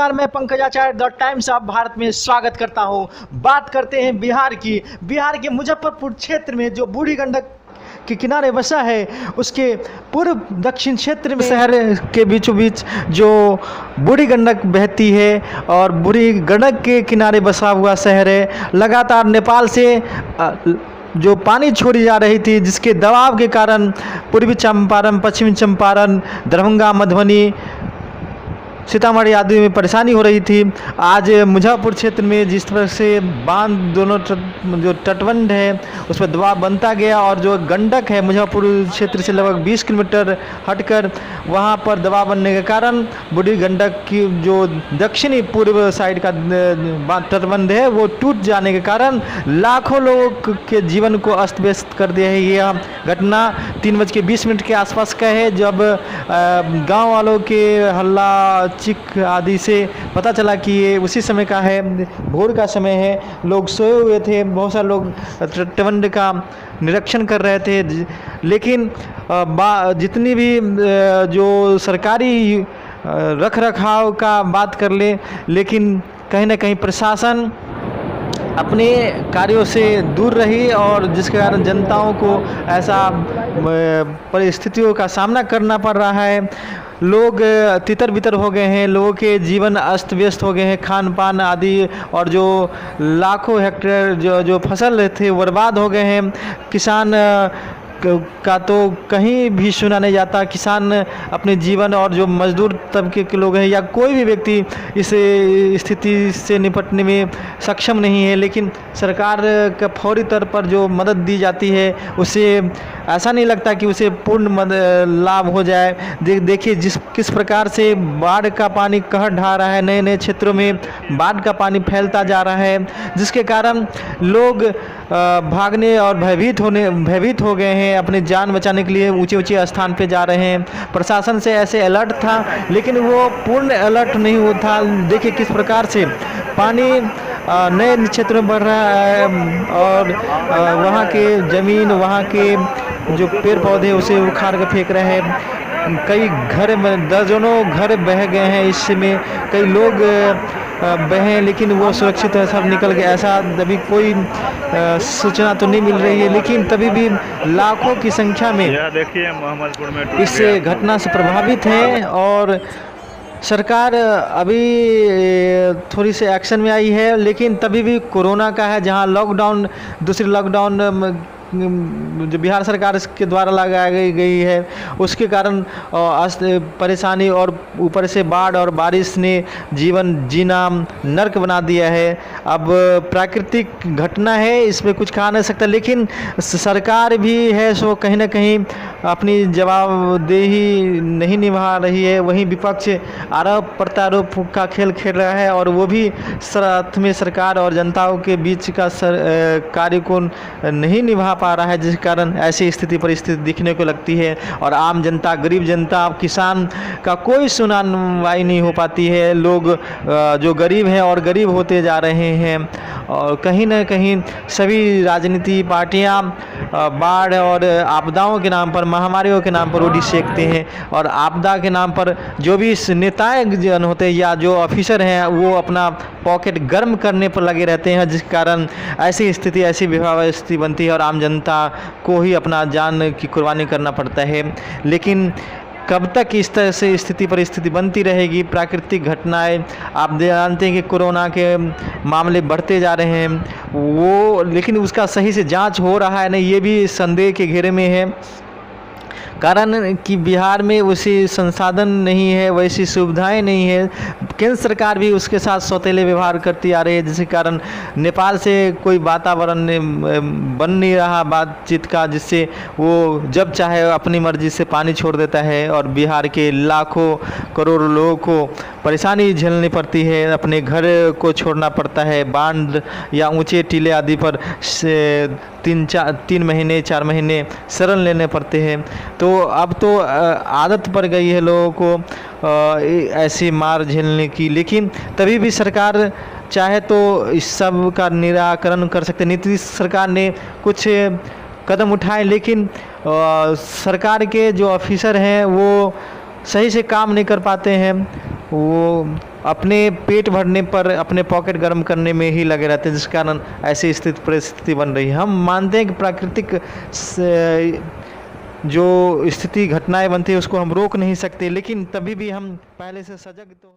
नमस्कार, मैं पंकज आचार्य the times of Bharat में स्वागत करता हूं। बात करते हैं बिहार की। बिहार के मुजफ्फरपुर क्षेत्र में जो बूढ़ी गंडक के किनारे बसा है, उसके पूर्व दक्षिण क्षेत्र में शहर के बीचों बीच जो बूढ़ी गंडक बहती है और बूढ़ी गंडक के किनारे बसा हुआ शहर है। लगातार नेपाल से जो पानी छोड़ी जा रही थी, जिसके दबाव के कारण पूर्वी चंपारण, पश्चिमी चंपारण, दरभंगा, मधुबनी, सीतामढ़ी आदि में परेशानी हो रही थी। आज मुजफ्फरपुर क्षेत्र में जिस तरह से बांध दोनों जो तटबंध है उस पर दबाव बनता गया और जो गंडक है मुजफ्फरपुर क्षेत्र से लगभग 20 किलोमीटर हटकर वहां पर दबाव बनने के कारण बूढ़ी गंडक की जो दक्षिणी पूर्व साइड का तटबंध है वो टूट जाने के कारण लाखों लोगों के जीवन को अस्त व्यस्त कर दिया है। यह घटना 3:20 के आसपास का है, जब गाँव वालों के हल्ला चिक आदि से पता चला कि ये उसी समय का है, भोर का समय है। लोग सोए हुए थे, बहुत सारे लोग तटबंध का निरीक्षण कर रहे थे। लेकिन जितनी भी जो सरकारी रख रखाव का बात कर ले, लेकिन कहीं ना कहीं प्रशासन अपने कार्यों से दूर रही और जिसके कारण जनताओं को ऐसा परिस्थितियों का सामना करना पड़ रहा है। लोग तितर बितर हो गए हैं, लोगों के जीवन अस्त व्यस्त हो गए हैं, खान पान आदि, और जो लाखों हेक्टेयर जो फसल थे बर्बाद हो गए हैं। किसान का तो कहीं भी सुना नहीं जाता। किसान अपने जीवन और जो मजदूर तबके के लोग हैं या कोई भी व्यक्ति इस स्थिति से निपटने में सक्षम नहीं है, लेकिन सरकार का फौरी तौर पर जो मदद दी जाती है उससे ऐसा नहीं लगता कि उसे पूर्ण लाभ हो जाए। देखिए किस प्रकार से बाढ़ का पानी कहर ढा रहा है, नए नए क्षेत्रों में बाढ़ का पानी फैलता जा रहा है, जिसके कारण लोग भागने और भयभीत हो गए हैं। अपनी जान बचाने के लिए ऊंचे ऊंचे स्थान पे जा रहे हैं। प्रशासन से ऐसे अलर्ट था, लेकिन वो पूर्ण अलर्ट नहीं हुआ था। देखिए किस प्रकार से पानी नए क्षेत्रों में बढ़ रहा है और वहाँ के ज़मीन, वहाँ के जो पेड़ पौधे उसे उखाड़ कर फेंक रहे हैं। कई घर में दर्जनों घर बह गए हैं, इसमें कई लोग बहे, लेकिन वो सुरक्षित है, सब निकल गए। ऐसा अभी कोई सूचना तो नहीं मिल रही है, लेकिन तभी भी लाखों की संख्या में देखिए मोहम्मदपुर में इस घटना से प्रभावित हैं और सरकार अभी थोड़ी सी एक्शन में आई है। लेकिन तभी भी कोरोना का है, जहां लॉकडाउन, दूसरी लॉकडाउन जो बिहार सरकार के द्वारा लगाई गई है, उसके कारण परेशानी और ऊपर से बाढ़ और बारिश ने जीवन जीना नर्क बना दिया है। अब प्राकृतिक घटना है, इसमें कुछ कहा नहीं सकता, लेकिन सरकार भी है सो कहीं ना कहीं अपनी जवाबदेही नहीं निभा रही है। वहीं विपक्ष आरोप प्रत्यारोप का खेल खेल रहा है और वो भी साथ में सरकार और जनताओं के बीच का कार्य को नहीं निभा पा रहा है, जिस कारण ऐसी स्थिति परिस्थिति दिखने को लगती है। और आम जनता, गरीब जनता, किसान का कोई सुनवाई नहीं हो पाती है। लोग जो गरीब हैं और गरीब होते जा रहे हैं और कहीं ना कहीं सभी राजनीति पार्टियां बाढ़ और आपदाओं के नाम पर, महामारियों के नाम पर रोटी सेकते हैं और आपदा के नाम पर जो भी नेताएं जन होते हैं या जो ऑफिसर हैं वो अपना पॉकेट गर्म करने पर लगे रहते हैं, जिस कारण ऐसी स्थिति, ऐसी विभयावह स्थिति बनती है और आम जनता को ही अपना जान की कुर्बानी करना पड़ता है। लेकिन कब तक इस तरह से स्थिति परिस्थिति बनती रहेगी? प्राकृतिक घटनाएं, आप जानते हैं कि कोरोना के मामले बढ़ते जा रहे हैं वो, लेकिन उसका सही से जांच हो रहा है नहीं, ये भी संदेह के घेरे में है। कारण कि बिहार में वैसी संसाधन नहीं है, वैसी सुविधाएं नहीं है। केंद्र सरकार भी उसके साथ सौतेले व्यवहार करती आ रही है, जिसके कारण नेपाल से कोई वातावरण बन नहीं रहा बातचीत का, जिससे वो जब चाहे अपनी मर्जी से पानी छोड़ देता है और बिहार के लाखों करोड़ों लोगों को परेशानी झेलनी पड़ती है, अपने घर को छोड़ना पड़ता है। बांध या ऊंचे टीले आदि पर 3 महीने 4 महीने शरण लेने पड़ते हैं। तो अब तो आदत पड़ गई है लोगों को ऐसी मार झेलने की, लेकिन तभी भी सरकार चाहे तो इस सब का निराकरण कर सकते। नीतीश सरकार ने कुछ कदम उठाए, लेकिन सरकार के जो ऑफिसर हैं वो सही से काम नहीं कर पाते हैं। वो अपने पेट भरने पर अपने पॉकेट गर्म करने में ही लगे रहते हैं, जिस कारण ऐसी स्थिति परिस्थिति बन रही है। हम मानते हैं कि प्राकृतिक जो स्थिति घटनाएं बनती है उसको हम रोक नहीं सकते, लेकिन तभी भी हम पहले से सजग तो